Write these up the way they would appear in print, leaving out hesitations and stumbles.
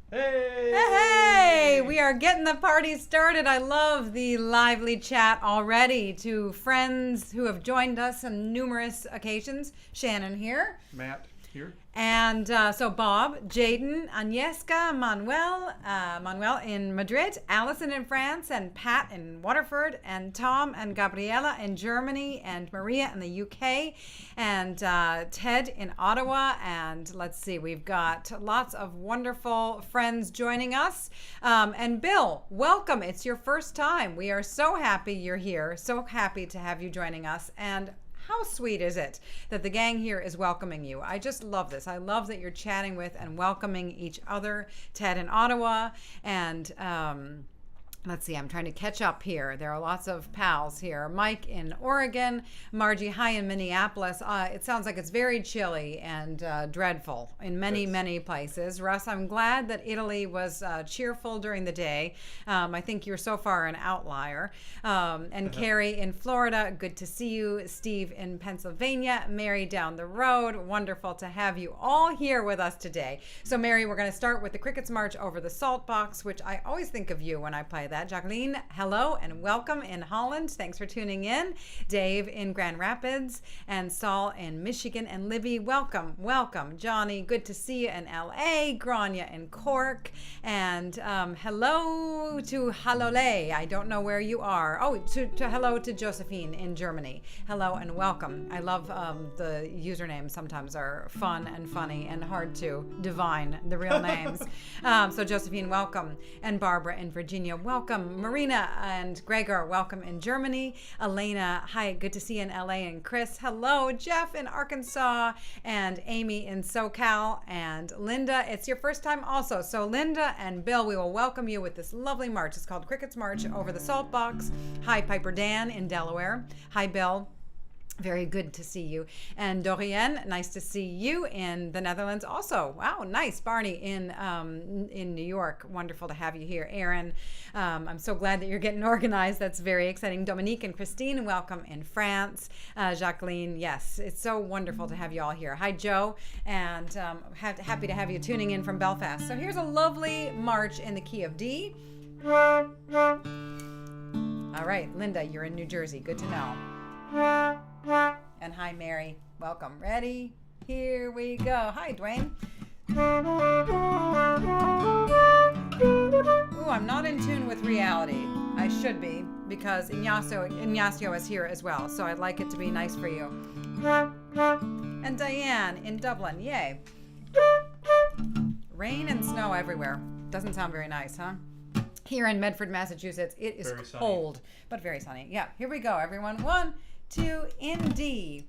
Hey! Hey! We are getting the party started. I love the lively chat already to friends who have joined us on numerous occasions. Shannon here. Matt here. And so Bob, Jaydon, Agnieszka, Manuel in Madrid, Allison in France, and Pat in Waterford, and Tom and Gabriela in Germany, and Maria in the UK, and Ted in Ottawa. And let's see, we've got lots of wonderful friends joining us. And Bill, welcome. It's your first time. We are so happy you're here. So happy to have you joining us. And how sweet is it that the gang here is welcoming you? I just love this. I love that you're chatting with and welcoming each other. Ted in Ottawa, and let's see, I'm trying to catch up here. There are lots of pals here. Mike in Oregon, Margie High in Minneapolis. It sounds like it's very chilly and dreadful in many places. Russ, I'm glad that Italy was cheerful during the day. I think you're so far an outlier. And Carrie in Florida, good to see you. Steve in Pennsylvania, Mary down the road. Wonderful to have you all here with us today. So Mary, we're going to start with the Crickets March over the Saltbox, which I always think of you when I play that. Jacqueline, hello and welcome in Holland. Thanks for tuning in. Dave in Grand Rapids, and Saul in Michigan, and Libby, welcome. Johnny, good to see you in LA. Grania in Cork, and hello to Halole. I don't know where you are. Oh, to hello to Josephine in Germany. Hello and welcome. I love the usernames. Sometimes are fun and funny and hard to divine the real names. So Josephine, welcome, and Barbara in Virginia, welcome. Marina and Gregor, welcome in Germany. Elena, hi, good to see you in LA. And Chris, hello. Jeff in Arkansas, and Amy in SoCal, and Linda, it's your first time also. So Linda and Bill, we will welcome you with this lovely march. It's called Crickets March over the Saltbox. Hi, Piper Dan in Delaware. Hi, Bill. Very good to see you. And Dorian, nice to see you in the Netherlands also. Wow, nice. Barney in New York. Wonderful to have you here. Aaron, I'm so glad that you're getting organized. That's very exciting. Dominique and Christine, welcome in France. Jacqueline, yes, it's so wonderful to have you all here. Hi, Joe, and happy to have you tuning in from Belfast. So here's a lovely march in the key of D. All right, Linda, you're in New Jersey. Good to know. And hi, Mary. Welcome. Ready? Here we go. Hi, Dwayne. Ooh, I'm not in tune with reality. I should be, because Ignacio is here as well, so I'd like it to be nice for you. And Diane in Dublin. Yay. Rain and snow everywhere. Doesn't sound very nice, huh? Here in Medford, Massachusetts, it is cold, but very sunny. Yeah, here we go, everyone. 1, 2, in D.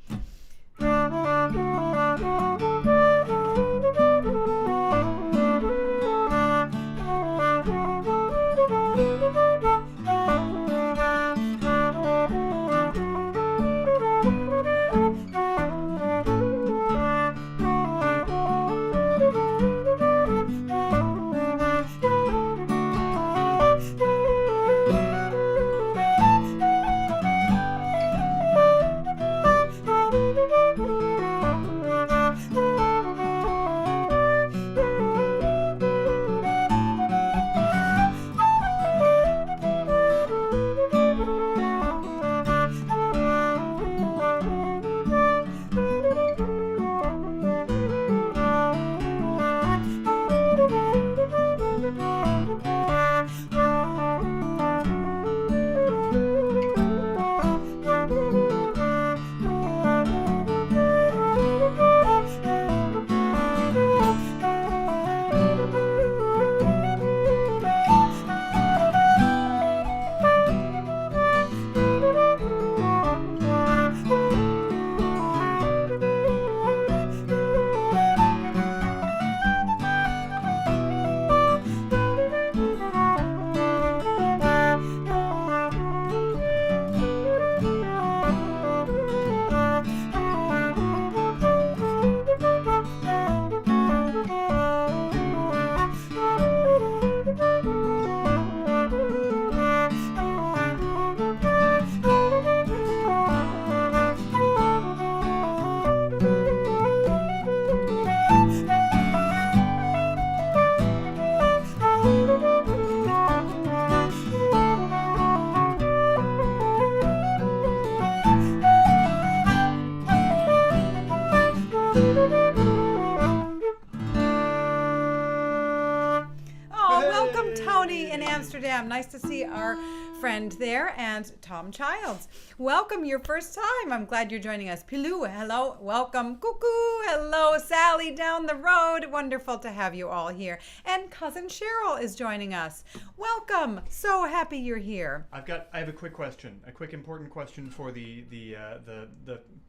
Amsterdam. Nice to see our friend there, and Tom Childs. Welcome, your first time. I'm glad you're joining us. Pilou, hello, welcome. Cuckoo, hello. Sally down the road. Wonderful to have you all here. And cousin Cheryl is joining us. Welcome. So happy you're here. I have a quick question, a quick important question for the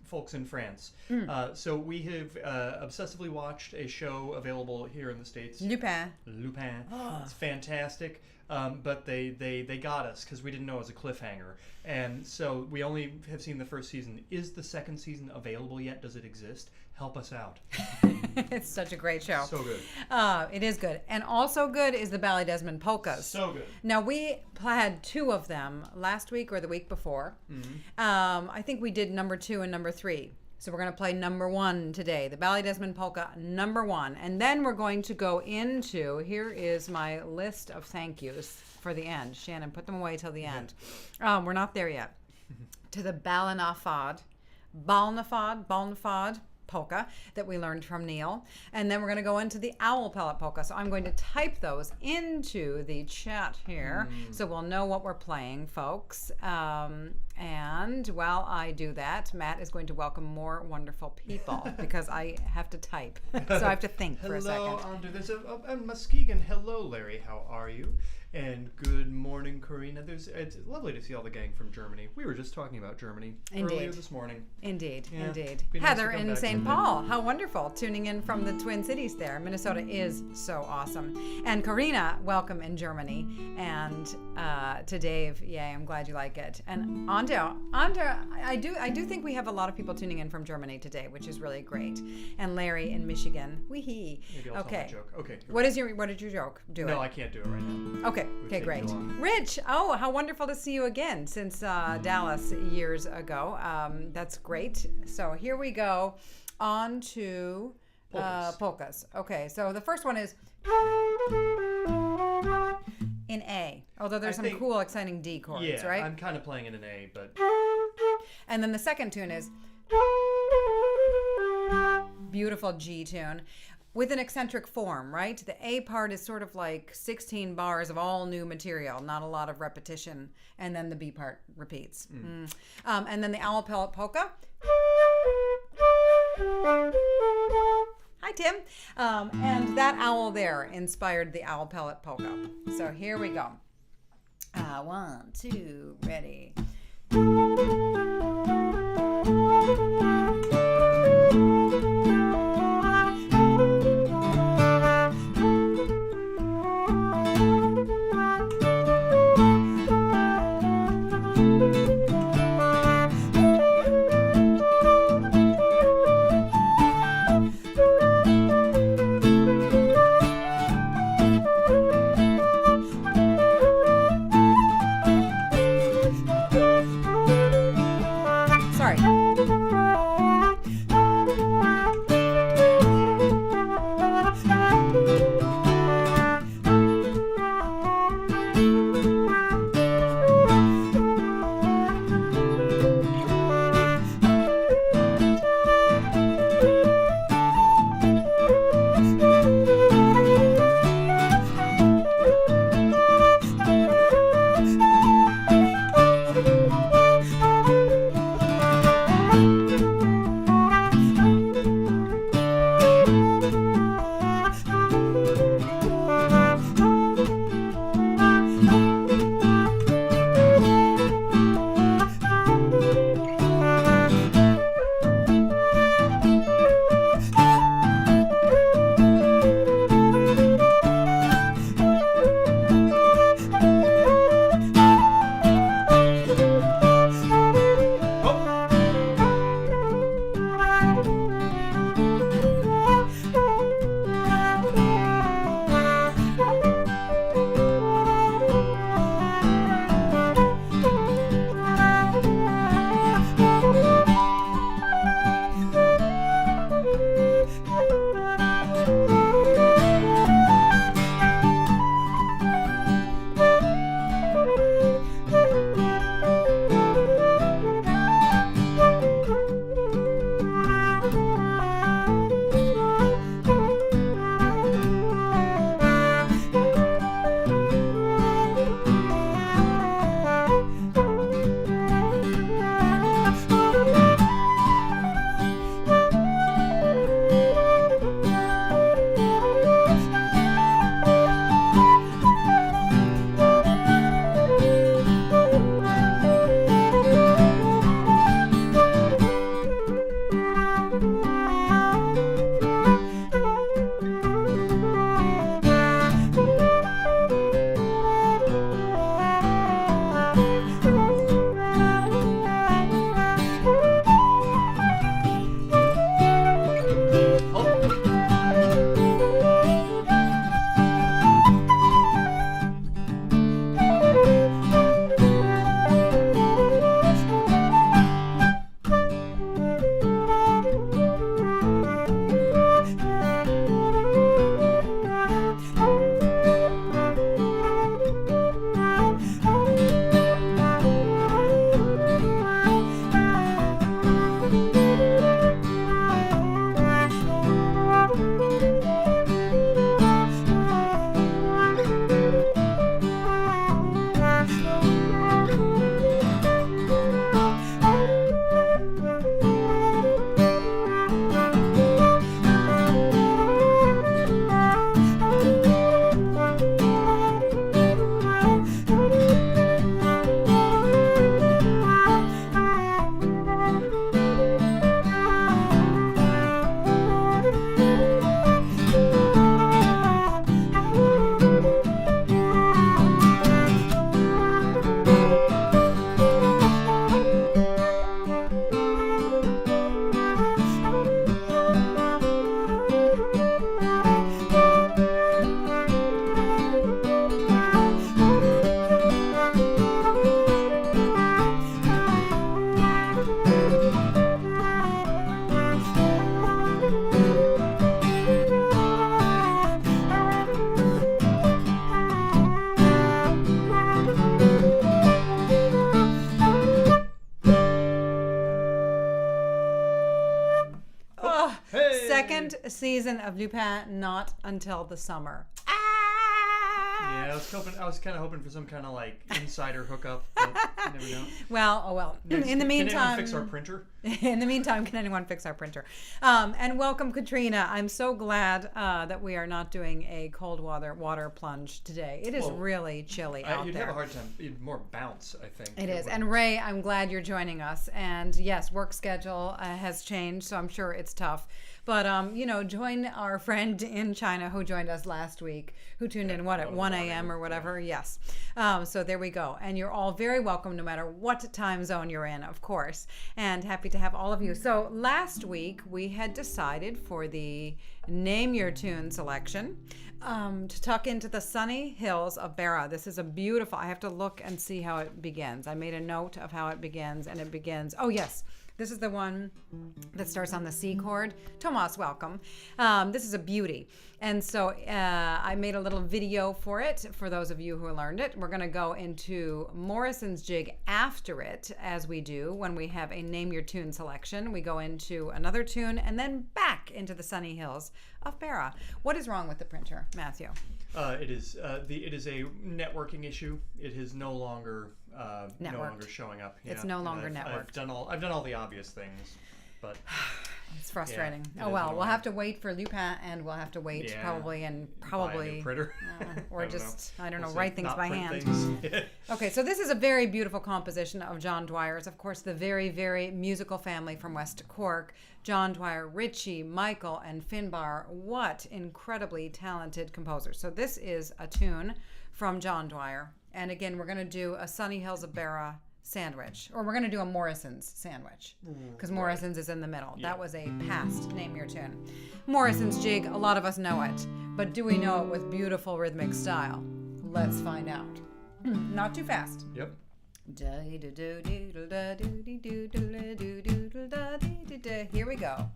folks in France. So we have obsessively watched a show available here in the States. Lupin. Oh. It's fantastic. But they got us because we didn't know it was a cliffhanger. And so we only have seen the first season. Is the second season available yet? Does it exist? Help us out. It's such a great show. So good. It is good. And also good is the Ballydesmond Polkas. So good. Now, we had 2 of them last week or the week before. I think we did number 2 and number 3. So we're going to play number 1 today, the Ballydesmond Polka number 1. And then we're going to go into, here is my list of thank yous for the end. Shannon, put them away till the end. We're not there yet. To the Ballinafad polka that we learned from Neil. And then we're going to go into the owl pellet polka. So I'm going to type those into the chat here so we'll know what we're playing, folks. And while I do that, Matt is going to welcome more wonderful people because I have to type. So I have to think for a second. Hello, Andrew. There's a Muskegon. Hello, Larry. How are you? And good morning, Karina. It's lovely to see all the gang from Germany. We were just talking about Germany earlier this morning. Indeed. Nice Heather in St. Paul. How wonderful. Tuning in from the Twin Cities there. Minnesota is so awesome. And Karina, welcome in Germany. And to Dave, yay, I'm glad you like it. And Anda, I do think we have a lot of people tuning in from Germany today, which is really great. And Larry in Michigan. Wee-hee. Maybe I'll tell my joke. Okay. What did your joke? No, I can't do it right now. Okay, great. Rich, how wonderful to see you again since Dallas years ago. That's great. So here we go on to polkas. Okay, so the first one is in A, although there's some cool, exciting D chords, right? I'm kind of playing it in A, but... And then the second tune is beautiful G tune. With an eccentric form, right? The A part is sort of like 16 bars of all new material, not a lot of repetition, and then the B part repeats. And then the owl pellet polka. Hi, Tim. And that owl there inspired the owl pellet polka. So here we go. 1, 2, ready. second season of Lupin not until the summer. Yeah, I was kind of hoping for some kind of like insider hookup, but you never know. Well. In the meantime, can anyone fix our printer? In the meantime, can anyone fix our printer? And welcome, Katrina. I'm so glad that we are not doing a cold water plunge today. It is really chilly out you'd there. have a hard time. You'd more bounce, I think. It is. And Ray, I'm glad you're joining us. And yes, work schedule has changed, so I'm sure it's tough. But, join our friend in China who joined us last week, who tuned in, at 1 a.m. or whatever? Yeah. Yes. So there we go. And you're all very welcome no matter what time zone you're in, of course. And happy to have all of you. So last week we had decided for the Name Your Tune selection to tuck into the sunny hills of Beara. This is a beautiful, I have to look and see how it begins. I made a note of how it begins, and it begins, oh yes. This is the one that starts on the C chord. Tomas, welcome. This is a beauty. And so I made a little video for it, for those of you who learned it. We're going to go into Morrison's jig after it, as we do when we have a Name Your Tune selection. We go into another tune and then back into the sunny hills of Beara. What is wrong with the printer, Matthew? It is a networking issue. It is no longer showing up. It's no longer networked. I've done all the obvious things, but it's frustrating. We'll have to wait for Lupin, and we'll have to wait probably buy a new printer, or write things by hand. Things. Okay, so this is a very beautiful composition of John Dwyer's. Of course, the very, very musical family from West Cork. John Dwyer, Richie, Michael, and Finbar. What incredibly talented composers. So this is a tune from John Dwyer. And again, we're going to do a Sunny Hills of Beara sandwich. Or we're going to do a Morrison's sandwich. Because Morrison's is in the middle. Yeah. That was a past Name Your Tune. Morrison's jig, a lot of us know it. But do we know it with beautiful rhythmic style? Let's find out. Not too fast. Yep. Here we go.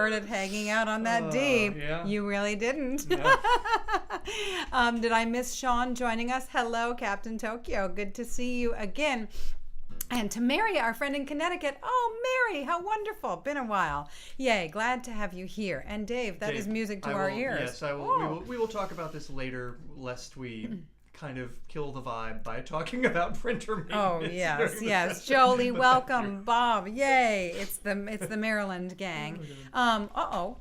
started hanging out on that D. Yeah. You really didn't. Yeah. Did I miss Sean joining us? Hello, Captain Tokyo. Good to see you again. And to Mary, our friend in Connecticut. Oh, Mary, how wonderful. Been a while. Yay, glad to have you here. And Dave, that is music to our ears. Yes, I will. Oh. We will talk about this later, lest we kind of kill the vibe by talking about printer maintenance. Oh, yes. Jolie, welcome. Bob, yay. It's the Maryland gang.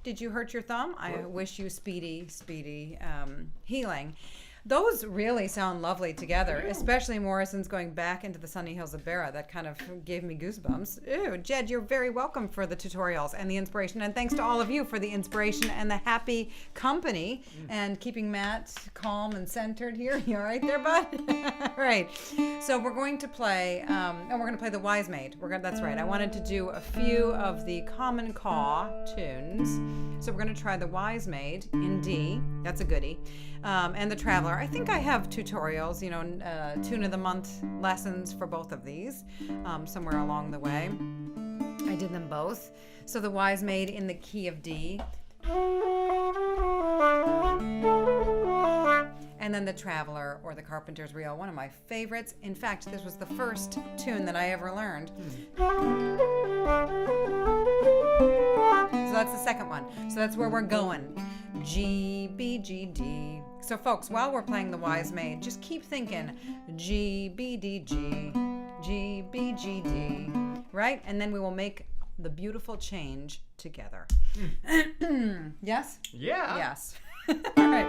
Did you hurt your thumb? I wish you speedy healing. Those really sound lovely together, especially Morrison's going back into the sunny hills of Beara. That kind of gave me goosebumps. Ew, Jed, you're very welcome for the tutorials and the inspiration. And thanks to all of you for the inspiration and the happy company and keeping Matt calm and centered here. You all right there, bud? Right. So we're going to play, we're going to play the Wise Maid. That's right. I wanted to do a few of the common caw tunes. So we're going to try the Wise Maid in D. That's a goodie. And the Traveler. I think I have tutorials, tune of the month lessons for both of these somewhere along the way. I did them both. So the Wise Maid in the key of D. And then the Traveler or the Carpenter's Reel, one of my favorites. In fact, this was the first tune that I ever learned. So that's the second one. So that's where we're going. G, B, G, D. So folks, while we're playing the Wise Maid, just keep thinking G, B, D, G, G, B, G, D, right? And then we will make the beautiful change together. Yes? Yeah. Yes. All right.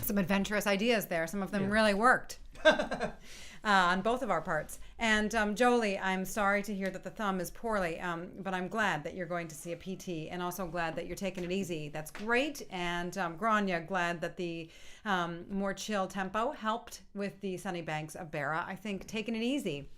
some adventurous ideas there. Some of them really worked. On both of our parts. And Jolie, I'm sorry to hear that the thumb is poorly, but I'm glad that you're going to see a PT, and also glad that you're taking it easy. That's great. And Grania, glad that the more chill tempo helped with the Sunny Banks of Beara. I think taking it easy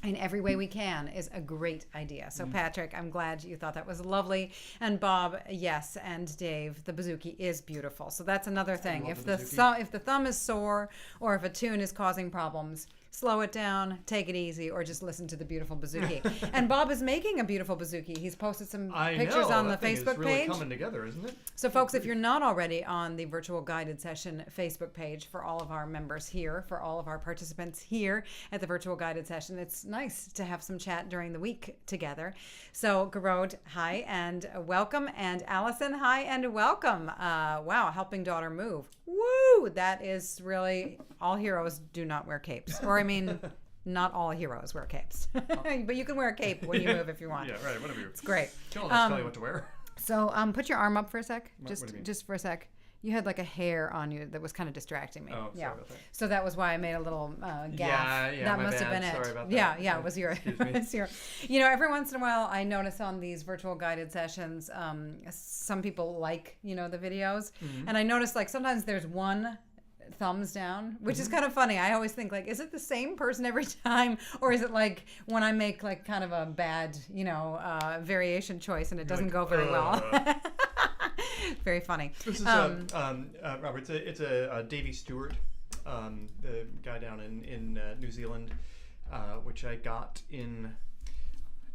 in every way we can is a great idea. So Patrick, I'm glad you thought that was lovely. And Bob, yes, and Dave, the bouzouki is beautiful. So that's another thing. If the thumb is sore or if a tune is causing problems, slow it down, take it easy, or just listen to the beautiful bouzouki. And Bob is making a beautiful bouzouki. He's posted some pictures on the Facebook page. It's coming together, isn't it? So folks, if you're not already on the Virtual Guided Session Facebook page for all of our members here, for all of our participants here at the Virtual Guided Session, it's nice to have some chat during the week together. So Garode, hi and welcome. And Allison, hi and welcome. Wow, helping daughter move. Woo! That is really, all heroes do not wear capes. Or I mean, not all heroes wear capes. But you can wear a cape when you move if you want. Yeah, right, whatever. It's great. Don't let us tell you what to wear. So put your arm up for a sec. What do you mean? Just for a sec. You had like a hair on you that was kind of distracting me. Oh, sorry about that. So that was why I made a little gaff. Yeah, that my must have bad. been it. Sorry about that. Yeah, it was your. It's your. You know, every once in a while, I notice on these virtual guided sessions, some people like the videos, and I notice like sometimes there's one thumbs down, which is kind of funny. I always think like, is it the same person every time, or is it like when I make like kind of a bad variation choice and it doesn't go very well. Very funny. This is Robert. It's a Davy Stewart, the guy down in New Zealand, which I got in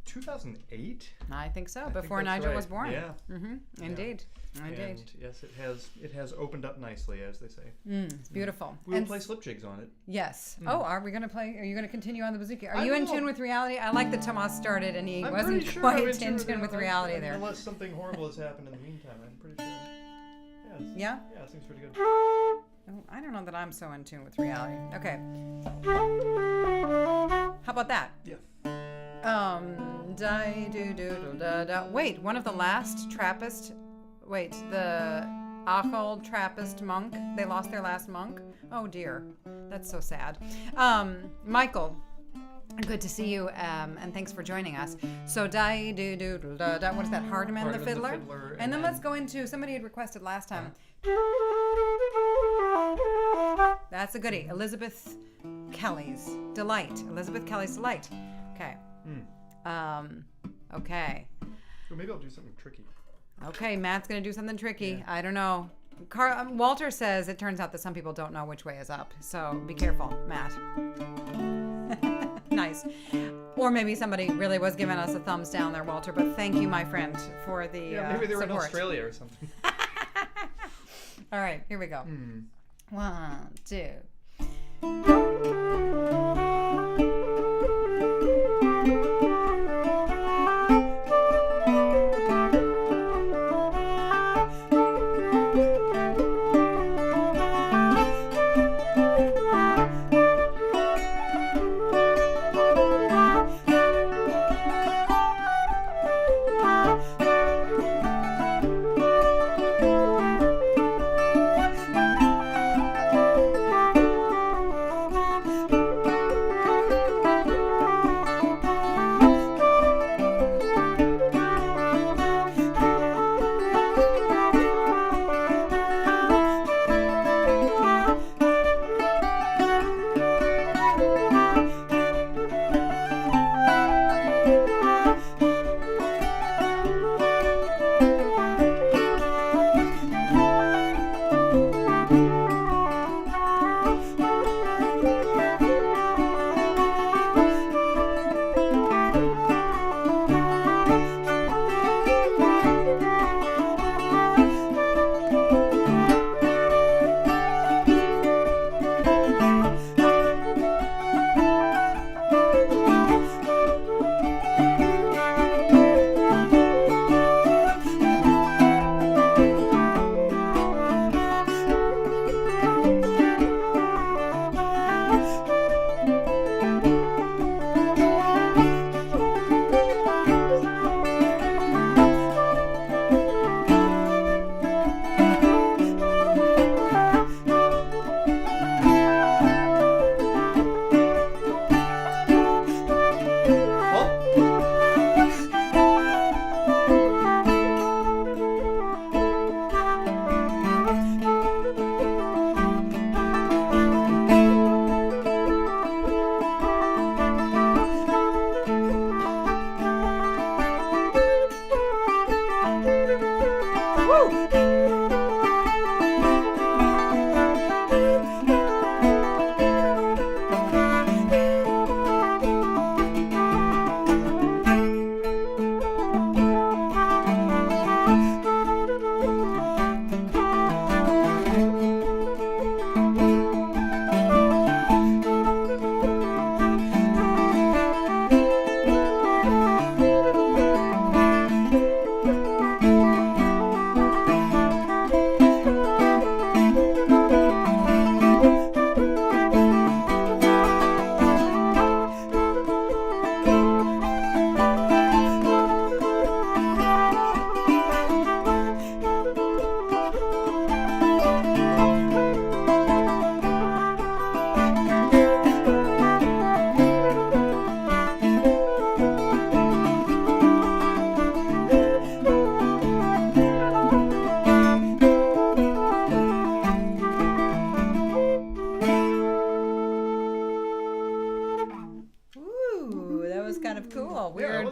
2008. I think so. Before Nigel was born. Yeah. Mm-hmm. Indeed. Yeah. Indeed. And yes, it has opened up nicely, as they say. It's beautiful. We will play slip jigs on it. Yes. Oh, are we going to play? Are you going to continue on the bouzouki? Are you in tune with reality? I like that Tomas started and he wasn't quite in tune with reality there. Unless something horrible has happened in the meantime, I'm pretty sure. Yeah? Yeah, it seems pretty good. Oh, I don't know that I'm so in tune with reality. Okay. How about that? Yeah. Wait, one of the last Trappist. Wait, the Achel Trappist monk. They lost their last monk. Oh dear, that's so sad. Michael, good to see you, and thanks for joining us. So what is that? Hardiman the Fiddler. And then let's go into, somebody had requested last time. That's a goodie. Elizabeth Kelly's Delight. Elizabeth Kelly's Delight. Okay. Okay. Well, maybe I'll do something tricky. Okay, Matt's going to do something tricky. Yeah. I don't know. Walter says it turns out that some people don't know which way is up. So be careful, Matt. Nice. Or maybe somebody really was giving us a thumbs down there, Walter. But thank you, my friend, for the maybe they were support. in Australia or something. All right, here we go. 1, 2.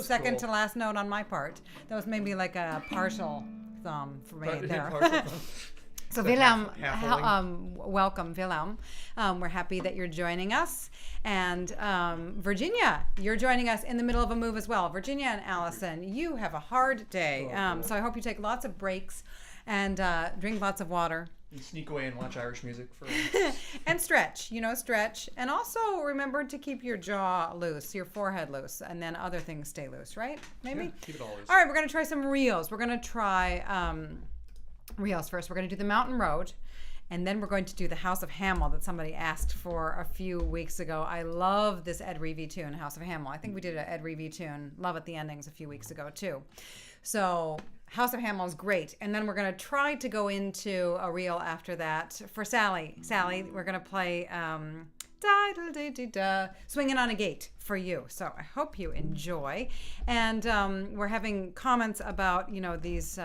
second cool. to last note on my part. That was maybe like a partial thumb for me there. So Willem, welcome Willem. We're happy that you're joining us. And Virginia, you're joining us in the middle of a move as well. Virginia and Allison, you have a hard day. So I hope you take lots of breaks and drink lots of water. And sneak away and watch Irish music for and stretch, stretch. And also remember to keep your jaw loose, your forehead loose, and then other things stay loose, right? Maybe? Yeah, keep it all loose. All right, we're going to try some reels. We're going to try reels first. We're going to do the Mountain Road, and then we're going to do the House of Hamill that somebody asked for a few weeks ago. I love this Ed Reevy tune, House of Hamill. I think we did an Ed Reevy tune, Love at the Endings, a few weeks ago too. So House of Hamill is great. And then we're going to try to go into a reel after that for Sally. Sally, we're going to play Swinging on a Gate for you. So I hope you enjoy. And we're having comments about, these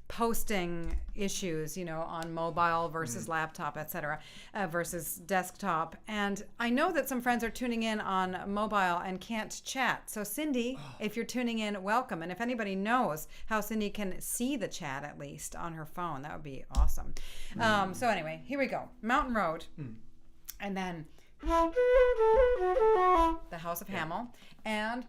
posting issues, on mobile versus laptop, etc., versus desktop. And I know that some friends are tuning in on mobile and can't chat. So Cindy, if you're tuning in, welcome. And if anybody knows how Cindy can see the chat at least on her phone, that would be awesome. So anyway, here we go. Mountain Road. And then the House of Hamill. And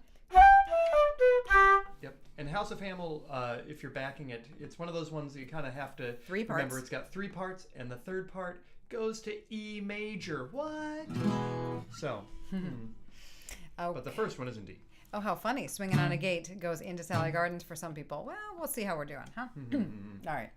Yep. And House of Hamill, if you're backing it, it's one of those ones that you kind of have to remember. It's got 3 parts, and the third part goes to E major. What? So, but the first one is in D. Oh, how funny. Swinging on a Gate goes into Sally Gardens for some people. Well, we'll see how we're doing, huh? All right.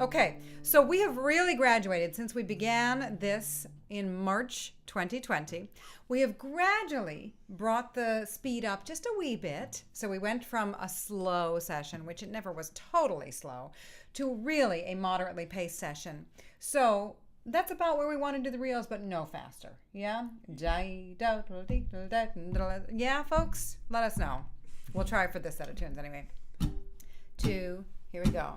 Okay, so we have really graduated since we began this in March 2020. We have gradually brought the speed up just a wee bit. So we went from a slow session, which it never was totally slow, to really a moderately paced session. So that's about where we want to do the reels, but no faster. Yeah? Yeah, folks? Let us know. We'll try for this set of tunes anyway. 2, here we go.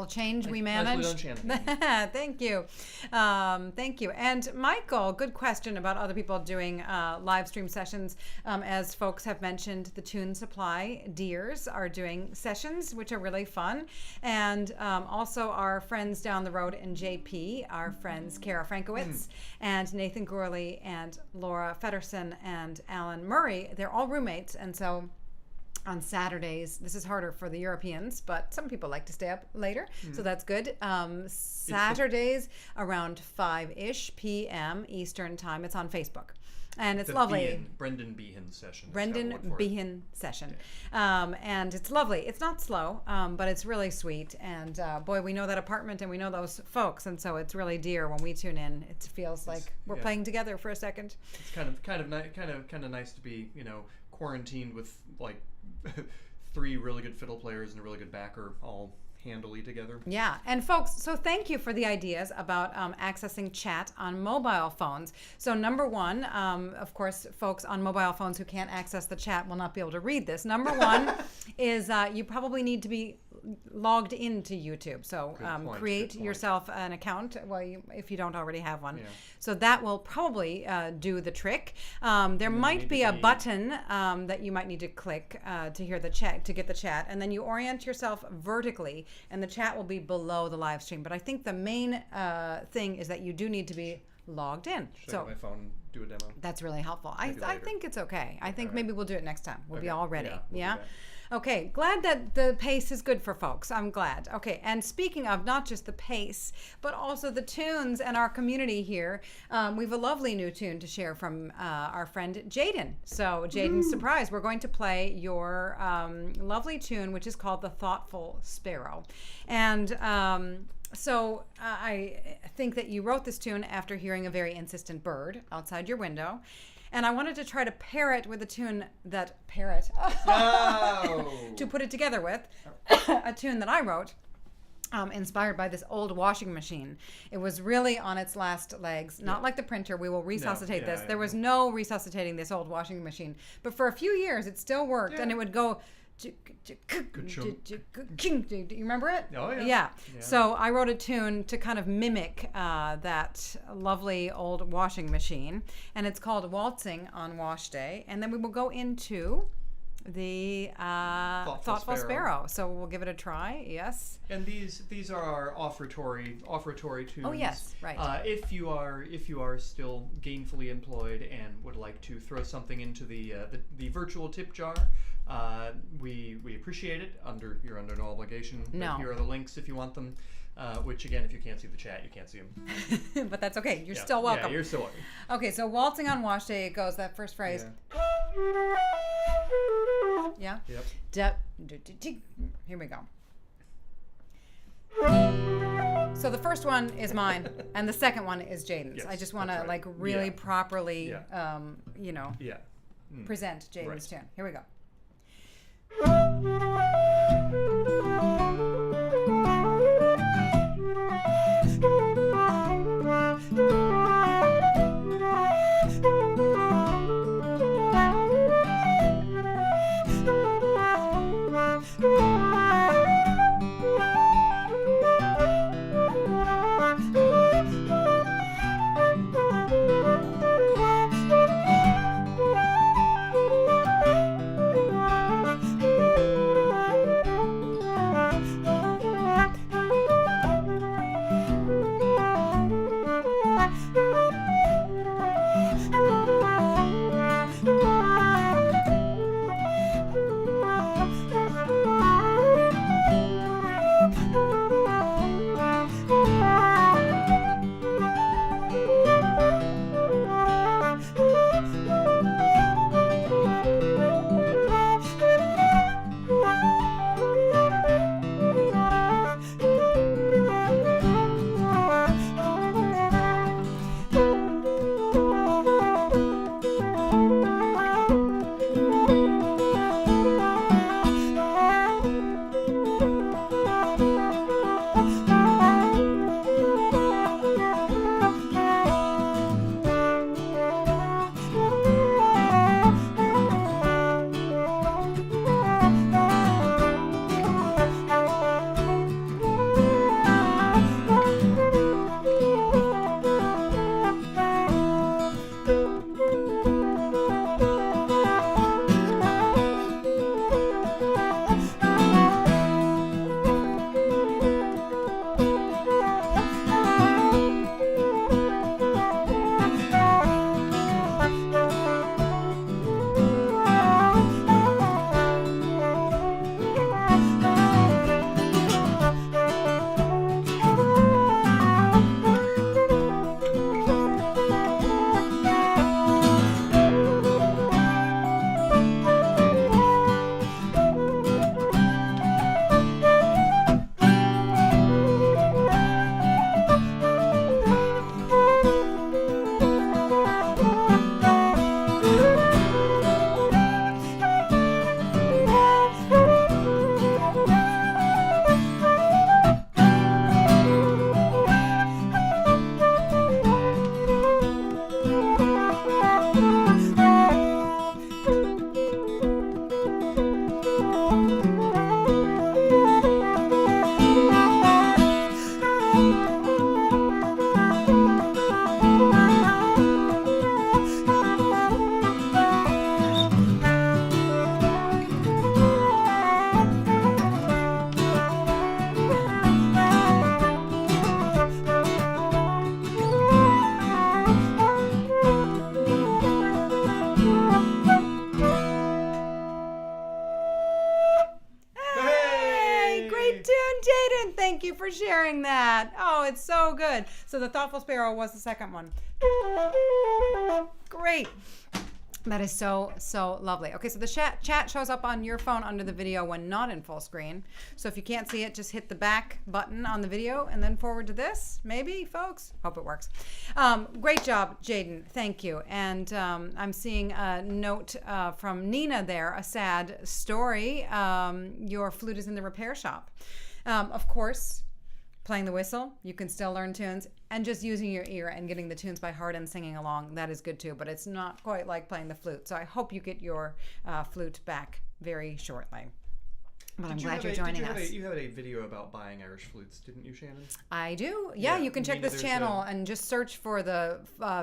change we managed. Thank you. Thank you. And Michael, good question about other people doing live stream sessions. As folks have mentioned, the Tune Supply Deers are doing sessions, which are really fun. And also our friends down the road in JP, our friends Kara Frankowitz and Nathan Gorley and Laura Fedderson and Alan Murray, they're all roommates. And so on Saturdays, this is harder for the Europeans, but some people like to stay up later, so that's good. Saturdays around 5-ish p.m. Eastern time. It's on Facebook. And it's lovely. Brendan Behan session. Brendan Behan session. And it's lovely. It's not slow, but it's really sweet. And boy, we know that apartment and we know those folks, and so it's really dear when we tune in. It feels like we're playing together for a second. It's kind of nice to be, quarantined with like 3 really good fiddle players and a really good backer all handily together. Yeah, and folks, so thank you for the ideas about accessing chat on mobile phones. So number one, of course, folks on mobile phones who can't access the chat will not be able to read this. Number one is you probably need to be logged into YouTube. So create yourself an account, if you don't already have one. Yeah. So that will probably do the trick. There might be a button that you might need to click to hear the chat, to get the chat, and then you orient yourself vertically, and the chat will be below the live stream. But I think the main thing is that you do need to be logged in. Should I get my phone, do a demo? That's really helpful. I think it's okay. I think maybe we'll do it next time. We'll be all ready. Yeah? Okay, glad that the pace is good for folks. I'm glad. Okay, and speaking of not just the pace, but also the tunes and our community here, we have a lovely new tune to share from our friend Jaydon. So, Jaydon, surprise, we're going to play your lovely tune, which is called The Thoughtful Sparrow. And so I think that you wrote this tune after hearing a very insistent bird outside your window. And I wanted to try to pair it with a tune to put it together with, a tune that I wrote, inspired by this old washing machine. It was really on its last legs, not like the printer. We will resuscitate this. There was no resuscitating this old washing machine. But for a few years, it still worked, and it would go... Do you remember it? Oh, yeah. Yeah. So I wrote a tune to kind of mimic that lovely old washing machine, and it's called Waltzing on Wash Day. And then we will go into the Thoughtful Sparrow. So we'll give it a try. Yes. And these are our offertory tunes. Oh yes, right. If you are still gainfully employed and would like to throw something into the virtual tip jar, we appreciate it. You're under no obligation. No. Here are the links if you want them. Which again, if you can't see the chat, you can't see them. But that's okay. You're still welcome. Yeah, you're still welcome. Okay, so Waltzing on Wash Day, it goes that first phrase. Yeah. Yep. Here we go. So the first one is mine, and the second one is Jaydon's. Yes, I just want to really properly, present Jaydon's tune. Here we go. Oh, it's so good. So the Thoughtful Sparrow was the second one. Great. That is so, so lovely. Okay, so the chat shows up on your phone under the video when not in full screen. So if you can't see it, just hit the back button on the video and then forward to this. Maybe, folks? Hope it works. Great job, Jaydon. Thank you. And I'm seeing a note from Nina there, a sad story. Your flute is in the repair shop. Of course, playing the whistle, you can still learn tunes, and just using your ear and getting the tunes by heart and singing along, that is good too, but it's not quite like playing the flute. So I hope you get your flute back very shortly. But I'm glad you're joining us. You had a video about buying Irish flutes, didn't you, Shannon? I do. Yeah, you can check this channel and just search for the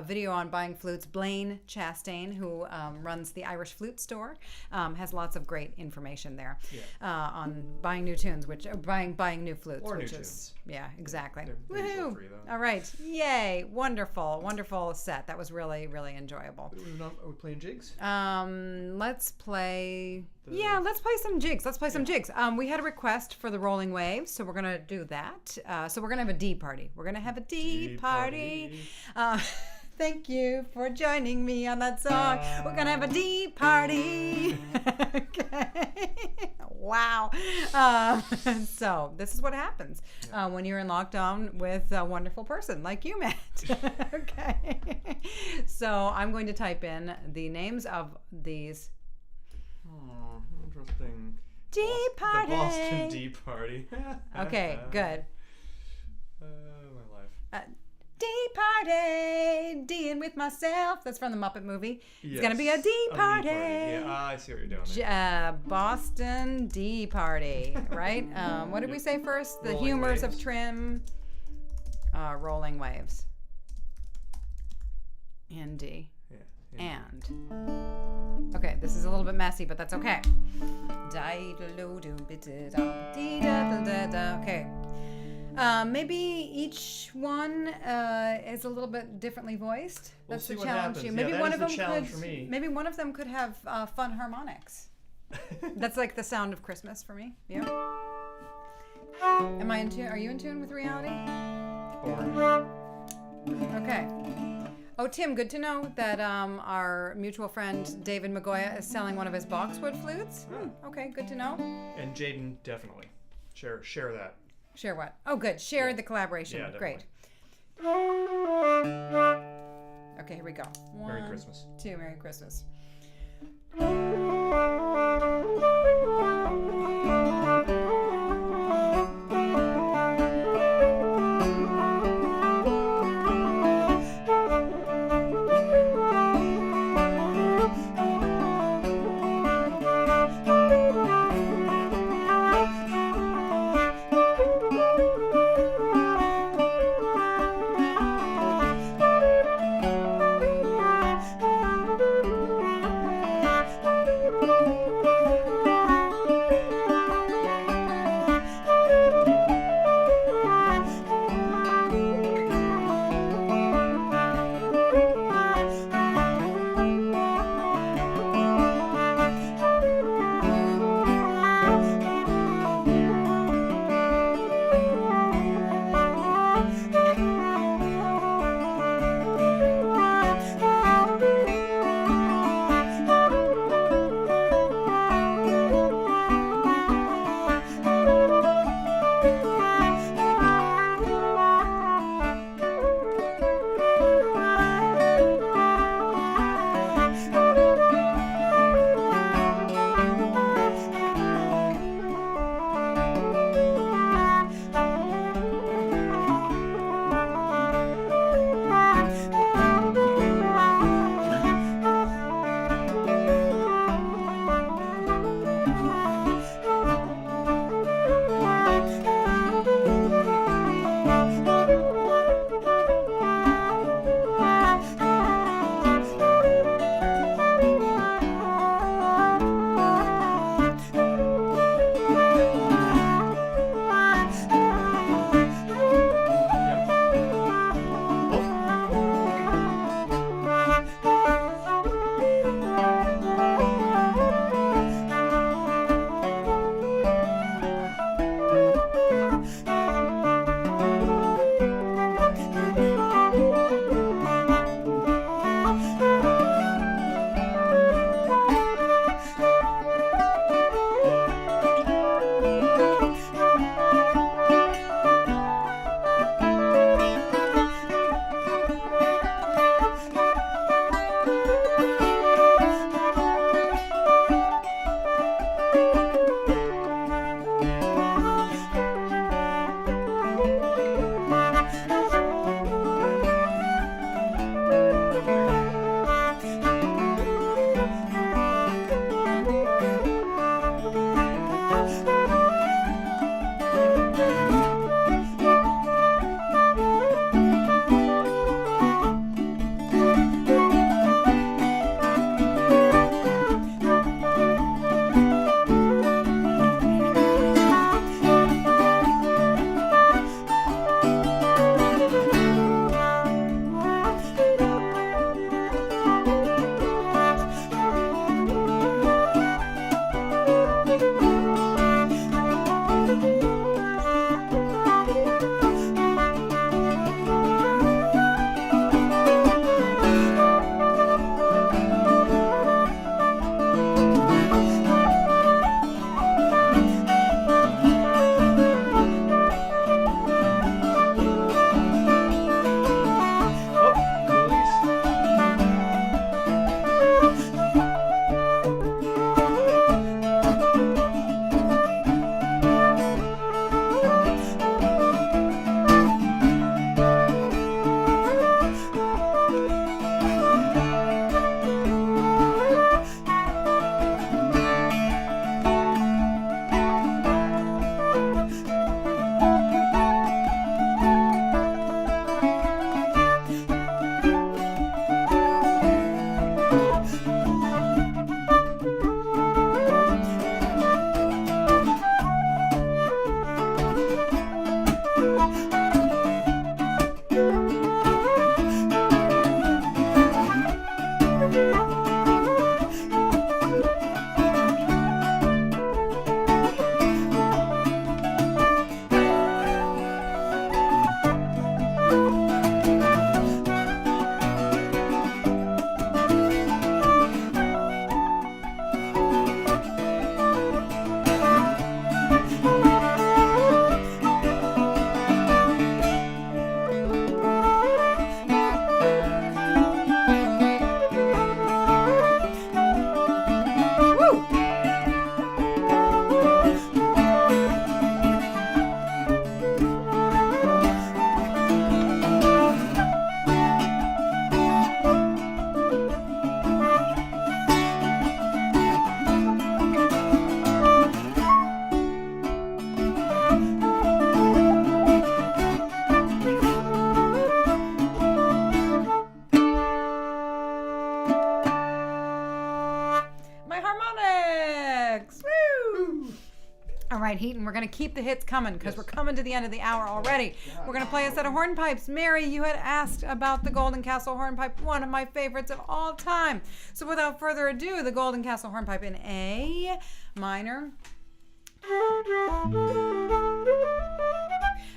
video on buying flutes. Blaine Chastain, who runs the Irish Flute Store, has lots of great information there on buying new tunes, buying new flutes. Or new tunes. Yeah, exactly. They're Woohoo! free, though. All right. Yay. Wonderful. Wonderful set. That was really, really enjoyable. Are we playing jigs? Let's play... let's play some jigs. We had a request for the Rolling Waves, so we're going to do that. So we're going to have a D party. We're going to have a D party. Thank you for joining me on that song. We're going to have a D party. Okay. Wow. So this is what happens when you're in lockdown with a wonderful person like you, Matt. Okay. So I'm going to type in the names of these. Oh, interesting. D party. The Boston D party. Okay, good. My life. D party, D'ing with myself. That's from the Muppet movie. Yes. It's gonna be a D party. Yeah, I see what you're doing. Boston D party, right? What did we say first? The Humours of Trim. Rolling Waves. And D. Yeah. And. Okay, this is a little bit messy, but that's okay. Okay. Maybe each one is a little bit differently voiced. That's the challenge. Maybe one of them could. Maybe one of them could have fun harmonics. That's like the sound of Christmas for me. Yeah. Am I in tune? Are you in tune with reality? Okay. Oh, Tim, good to know that our mutual friend David Magoya is selling one of his boxwood flutes. Okay, good to know. And Jaydon, definitely. Share that. Share what? Oh, good. Share the collaboration. Yeah, great. Okay, here we go. Merry Christmas. 2, Merry Christmas. All right, Heaton, we're going to keep the hits coming because we're coming to the end of the hour already. We're going to play a set of hornpipes. Mary, you had asked about the Golden Castle hornpipe, one of my favorites of all time. So without further ado, the Golden Castle hornpipe in A minor.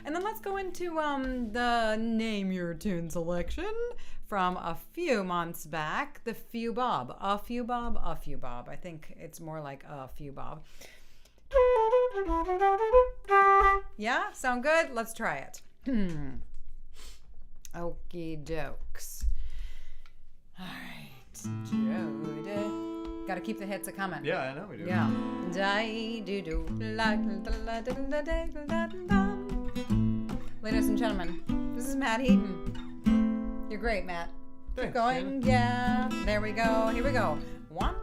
And then let's go into the Name Your Tune selection from a few months back. The Few Bob. A Few Bob, A Few Bob. I think it's more like A Few Bob. Yeah, sound good? Let's try it. Okie dokes. All right. Gotta keep the hits a coming. Yeah, I know we do. Yeah. Ladies and gentlemen, this is Matt Heaton. You're great, Matt. Thanks, Keep going. Yeah. There we go. Here we go. 1.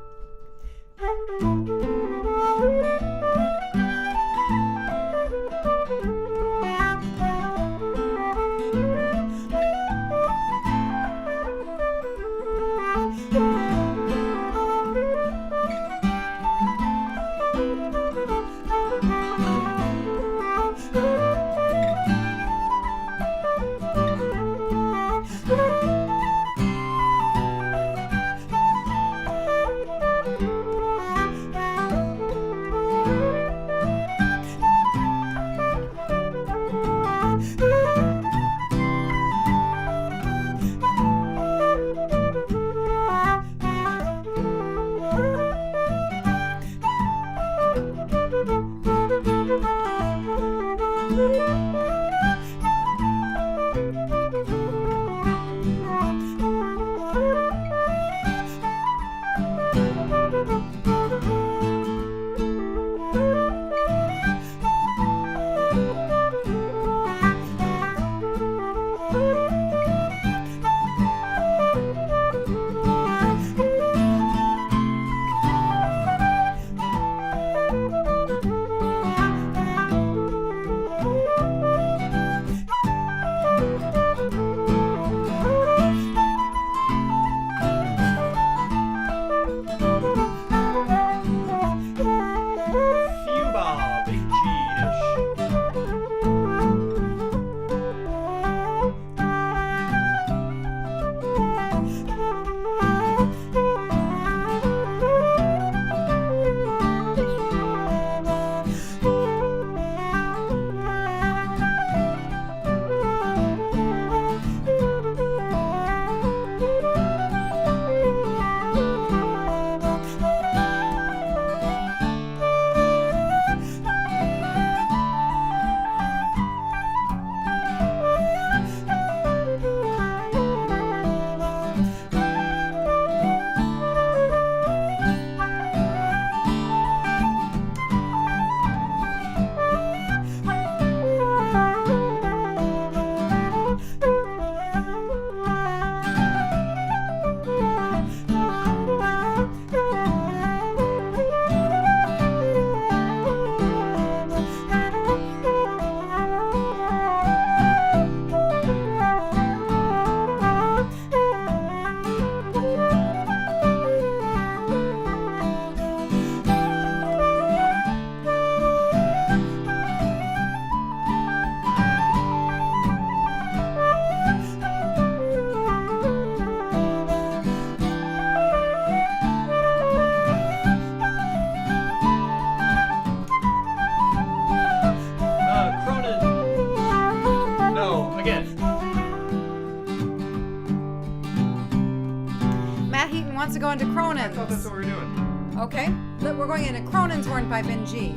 wants to go into Cronin's. I thought that's what we were doing. Okay. We're going into Cronin's hornpipe in G.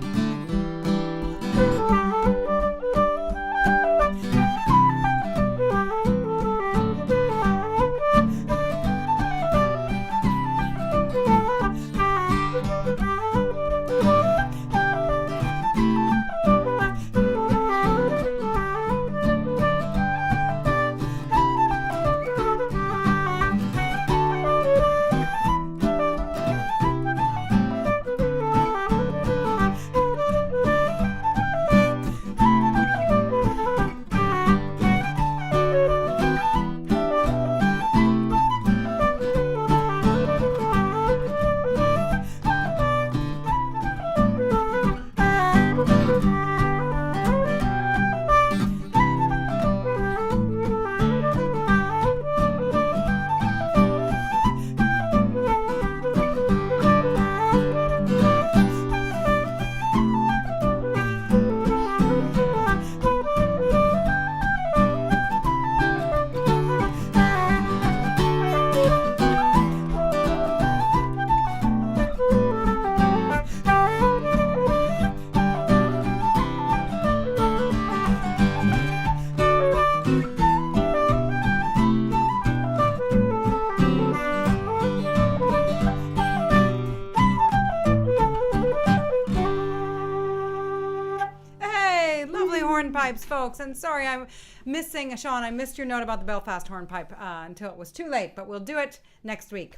Hornpipes, folks. And sorry, I'm missing, Sean, I missed your note about the Belfast hornpipe until it was too late, but we'll do it next week.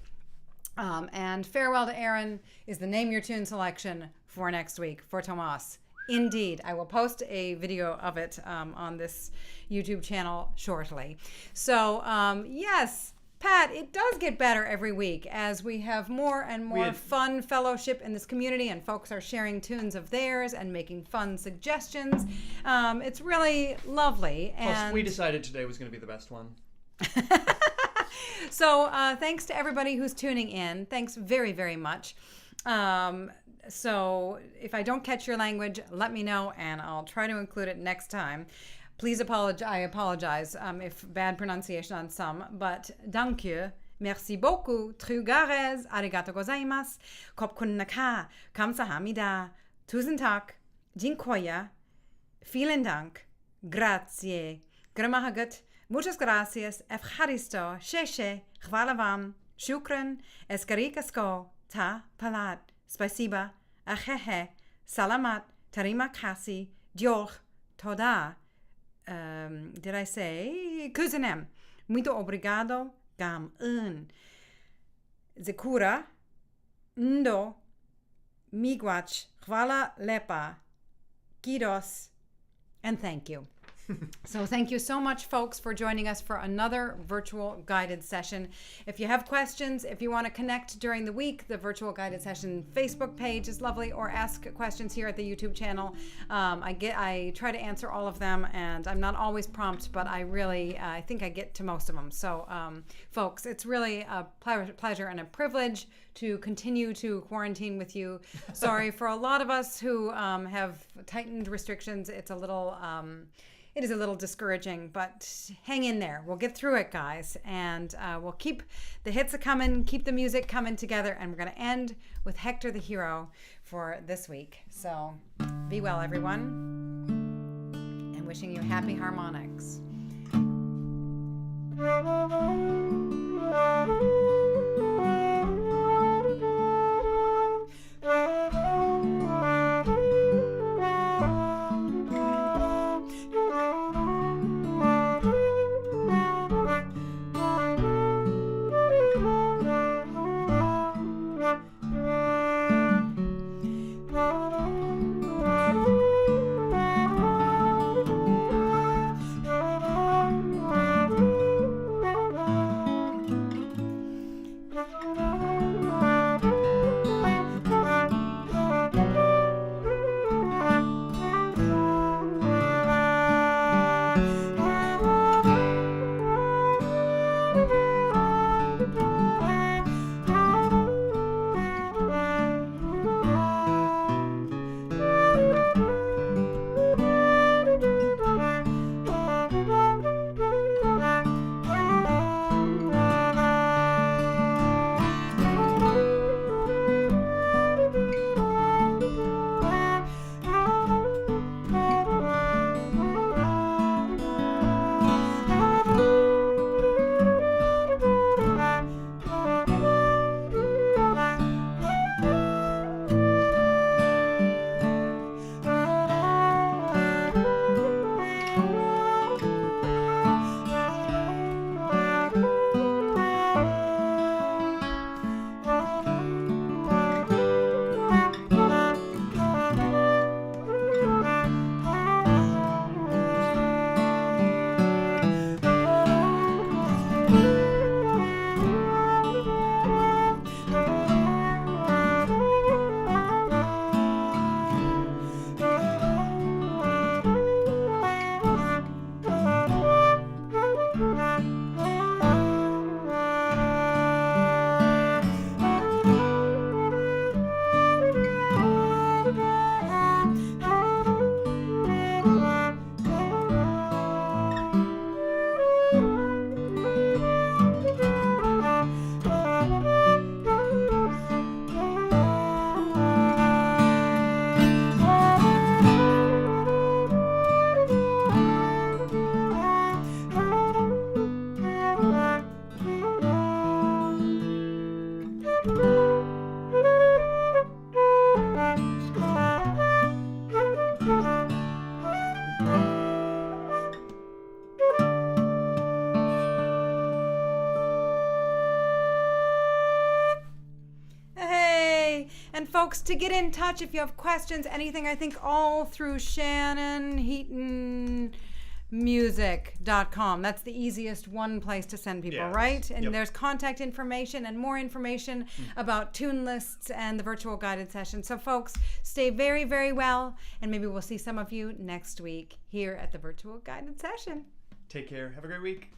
And Farewell to Aaron is the Name Your Tune selection for next week for Tomas. Indeed, I will post a video of it on this YouTube channel shortly. So, yes, Pat, it does get better every week as we have more and more fun fellowship in this community, and folks are sharing tunes of theirs and making fun suggestions. It's really lovely. Plus, we decided today was going to be the best one. So thanks to everybody who's tuning in. Thanks very, very much. So if I don't catch your language, let me know and I'll try to include it next time. Please apologize. I apologize if bad pronunciation on some, but dank you. Merci beaucoup. Trugares. Arigato gozaimasu. Kopkun naka. Kamsahamnida. Tusen tak. Dziękuję. Vielen Dank. Grazie. Gramahagat. Muchas gracias. Evcharisto. Sheshe. Chwala vam. Shukran. Eskarikasko. Ta palat. Spasiba. Achehe. Salamat. Tarima kasi. Dioch. Toda. Did I say? Kuzenem. Muito obrigado. Gam un. Zekura. Ndo. Migwach. Chwala lepa. Kidos. And thank you. So thank you so much, folks, for joining us for another virtual guided session. If you have questions, if you want to connect during the week, the virtual guided session Facebook page is lovely, or ask questions here at the YouTube channel. I try to answer all of them, and I'm not always prompt, but I think I get to most of them. So, folks, it's really a pleasure and a privilege to continue to quarantine with you. Sorry for a lot of us who have tightened restrictions. It is a little discouraging, but hang in there. We'll get through it, guys, and we'll keep the hits coming, keep the music coming together, and we're going to end with Hector the Hero for this week. So be well, everyone, and wishing you happy harmonics. folks, to get in touch if you have questions, anything, I think all through Shannon Heaton music.com. That's the easiest one place to send people, right? And there's contact information and more information about tune lists and the virtual guided session. So folks, stay very, very well, and maybe we'll see some of you next week here at the virtual guided session. Take care. Have a great week.